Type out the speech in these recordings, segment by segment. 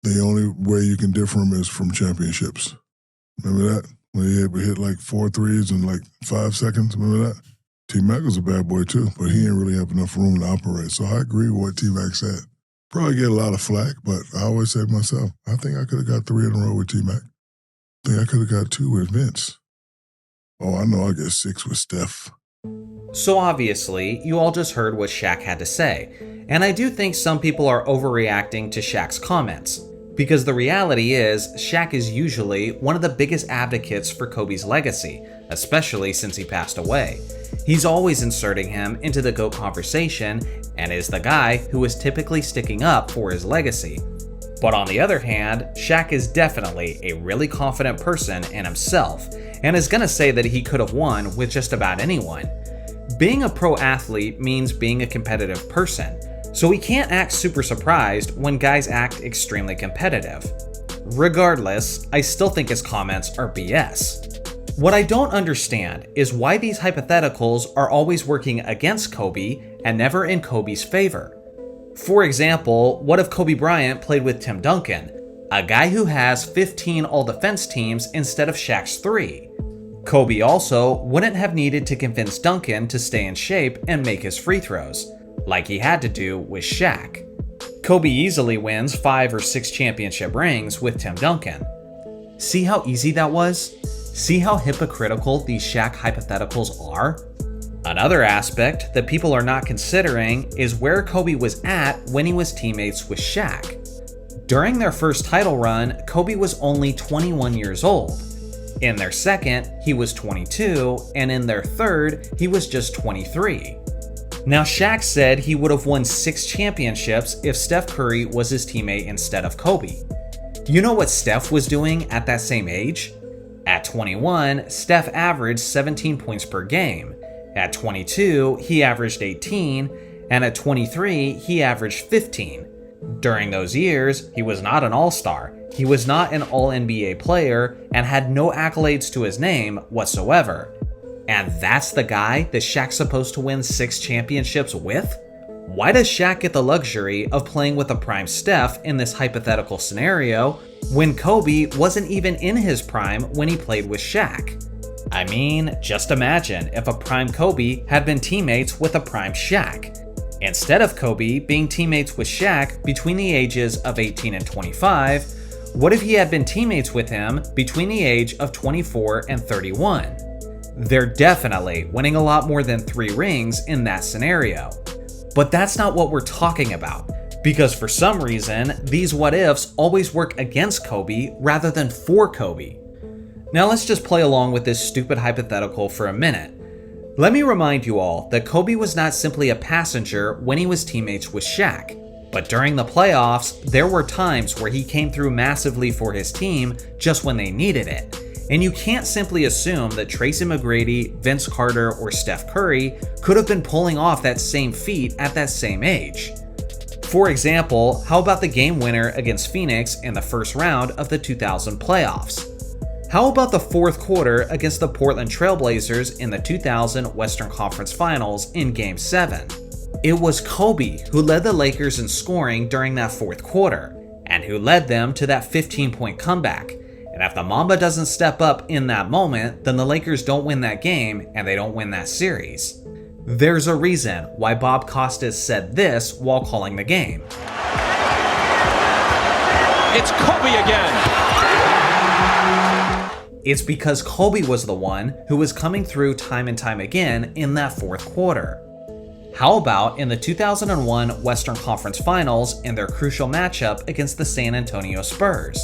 The only way you can differ him is from championships. Remember that? When he hit like 4 threes in like 5 seconds, remember that? T-Mac was a bad boy too, but he didn't really have enough room to operate. So I agree with what T-Mac said. Probably get a lot of flack, but I always say to myself, I think I could have got 3 in a row with T-Mac. I think I could have got 2 with Vince. Oh, I know I'll get 6 with Steph. So obviously, you all just heard what Shaq had to say, and I do think some people are overreacting to Shaq's comments. Because the reality is, Shaq is usually one of the biggest advocates for Kobe's legacy, especially since he passed away. He's always inserting him into the GOAT conversation and is the guy who is typically sticking up for his legacy. But on the other hand, Shaq is definitely a really confident person in himself and is gonna say that he could have won with just about anyone. Being a pro athlete means being a competitive person, so he can't act super surprised when guys act extremely competitive. Regardless, I still think his comments are BS. What I don't understand is why these hypotheticals are always working against Kobe and never in Kobe's favor. For example, what if Kobe Bryant played with Tim Duncan, a guy who has 15 all-defense teams instead of Shaq's 3? Kobe also wouldn't have needed to convince Duncan to stay in shape and make his free throws, like he had to do with Shaq. Kobe easily wins 5 or 6 championship rings with Tim Duncan. See how easy that was? See how hypocritical these Shaq hypotheticals are? Another aspect that people are not considering is where Kobe was at when he was teammates with Shaq. During their first title run, Kobe was only 21 years old. In their second, he was 22, and in their third, he was just 23. Now, Shaq said he would have won 6 championships if Steph Curry was his teammate instead of Kobe. You know what Steph was doing at that same age? At 21, Steph averaged 17 points per game. At 22, he averaged 18, and at 23, he averaged 15. During those years, he was not an all-star, he was not an all-NBA player, and had no accolades to his name whatsoever. And that's the guy that Shaq's supposed to win 6 championships with? Why does Shaq get the luxury of playing with a prime Steph in this hypothetical scenario when Kobe wasn't even in his prime when he played with Shaq? I mean, just imagine if a prime Kobe had been teammates with a prime Shaq. Instead of Kobe being teammates with Shaq between the ages of 18 and 25, what if he had been teammates with him between the age of 24 and 31? They're definitely winning a lot more than 3 rings in that scenario. But that's not what we're talking about, because for some reason, these what ifs always work against Kobe rather than for Kobe. Now let's just play along with this stupid hypothetical for a minute. Let me remind you all that Kobe was not simply a passenger when he was teammates with Shaq, but during the playoffs, there were times where he came through massively for his team just when they needed it. And you can't simply assume that Tracy McGrady, Vince Carter, or Steph Curry could have been pulling off that same feat at that same age. For example, how about the game winner against Phoenix in the first round of the 2000 playoffs? How about the fourth quarter against the Portland Trailblazers in the 2000 Western Conference Finals in Game 7? It was Kobe who led the Lakers in scoring during that fourth quarter, and who led them to that 15-point comeback. And if the Mamba doesn't step up in that moment, then the Lakers don't win that game and they don't win that series. There's a reason why Bob Costas said this while calling the game. It's Kobe again. It's because Kobe was the one who was coming through time and time again in that fourth quarter. How about in the 2001 Western Conference Finals in their crucial matchup against the San Antonio Spurs?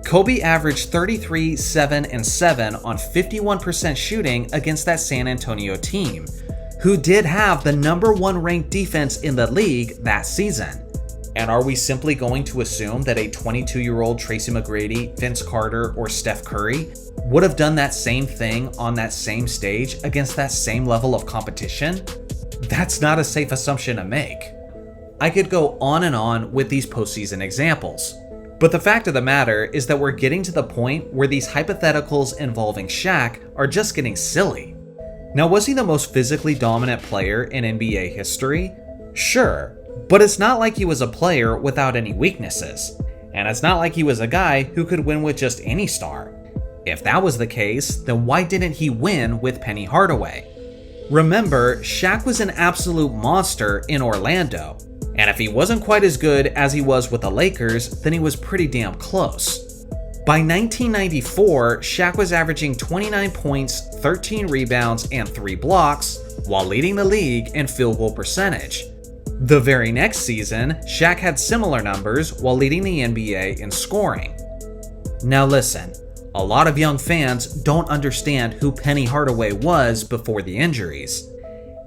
Kobe averaged 33, 7, and 7 on 51% shooting against that San Antonio team, who did have the number 1 ranked defense in the league that season. And are we simply going to assume that a 22-year-old Tracy McGrady, Vince Carter, or Steph Curry would have done that same thing on that same stage against that same level of competition? That's not a safe assumption to make. I could go on and on with these postseason examples. But the fact of the matter is that we're getting to the point where these hypotheticals involving Shaq are just getting silly. Now, was he the most physically dominant player in NBA history? Sure, but it's not like he was a player without any weaknesses. and it's not like he was a guy who could win with just any star. If that was the case, then why didn't he win with Penny Hardaway? Remember, Shaq was an absolute monster in Orlando, and if he wasn't quite as good as he was with the Lakers, then he was pretty damn close. By 1994, Shaq was averaging 29 points, 13 rebounds, and 3 blocks, while leading the league in field goal percentage. The very next season, Shaq had similar numbers while leading the NBA in scoring. Now listen, a lot of young fans don't understand who Penny Hardaway was before the injuries.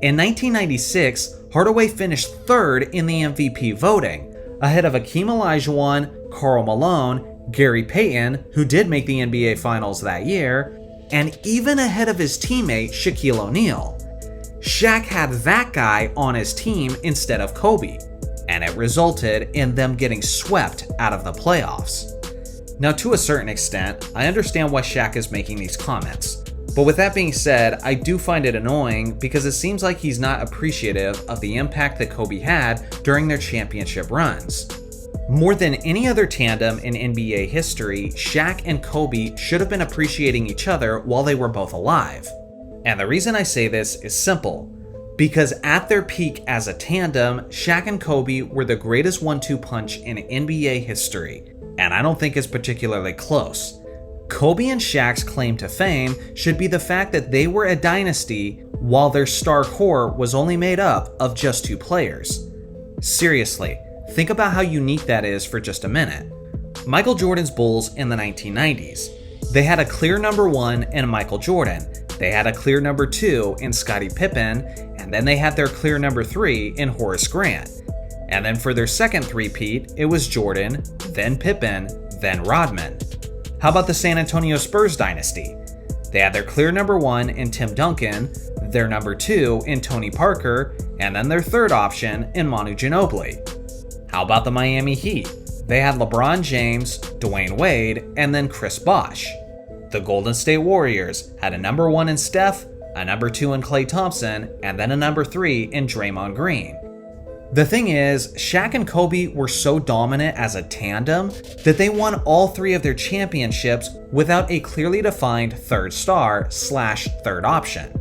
In 1996, Hardaway finished third in the MVP voting, ahead of Akeem Olajuwon, Karl Malone, Gary Payton, who did make the NBA Finals that year, and even ahead of his teammate Shaquille O'Neal. Shaq had that guy on his team instead of Kobe, and it resulted in them getting swept out of the playoffs. Now, to a certain extent, I understand why Shaq is making these comments, but with that being said, I do find it annoying because it seems like he's not appreciative of the impact that Kobe had during their championship runs. More than any other tandem in NBA history, Shaq and Kobe should have been appreciating each other while they were both alive. And the reason I say this is simple. Because at their peak as a tandem, Shaq and Kobe were the greatest 1-2 punch in NBA history, and I don't think it's particularly close. Kobe and Shaq's claim to fame should be the fact that they were a dynasty while their star core was only made up of just 2 players. Seriously, think about how unique that is for just a minute. Michael Jordan's Bulls in the 1990s. They had a clear number 1 in Michael Jordan. They had a clear number 2 in Scottie Pippen, and then they had their clear number 3 in Horace Grant. And then for their second three-peat, it was Jordan, then Pippen, then Rodman. How about the San Antonio Spurs dynasty? They had their clear number 1 in Tim Duncan, their number 2 in Tony Parker, and then their third option in Manu Ginobili. How about the Miami Heat? They had LeBron James, Dwayne Wade, and then Chris Bosh. The Golden State Warriors had a number 1 in Steph, a number 2 in Klay Thompson, and then a number 3 in Draymond Green. The thing is, Shaq and Kobe were so dominant as a tandem that they won all 3 of their championships without a clearly defined third star / third option.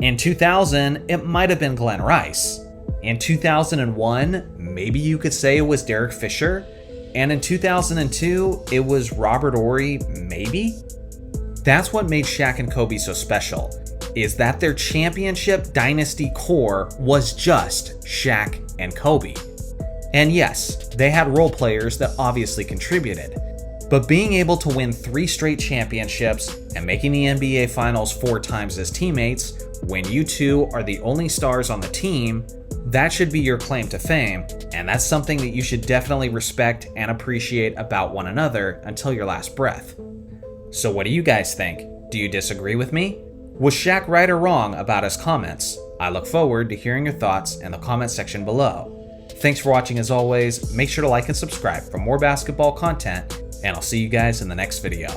In 2000, it might have been Glenn Rice. In 2001, maybe you could say it was Derek Fisher. And in 2002, it was Robert Horry, maybe? That's what made Shaq and Kobe so special, is that their championship dynasty core was just Shaq and Kobe. And yes, they had role players that obviously contributed, but being able to win 3 straight championships and making the NBA Finals 4 times as teammates, when you two are the only stars on the team, that should be your claim to fame, and that's something that you should definitely respect and appreciate about one another until your last breath. So what do you guys think? Do you disagree with me? Was Shaq right or wrong about his comments? I look forward to hearing your thoughts in the comment section below. Thanks for watching as always, make sure to like and subscribe for more basketball content, and I'll see you guys in the next video.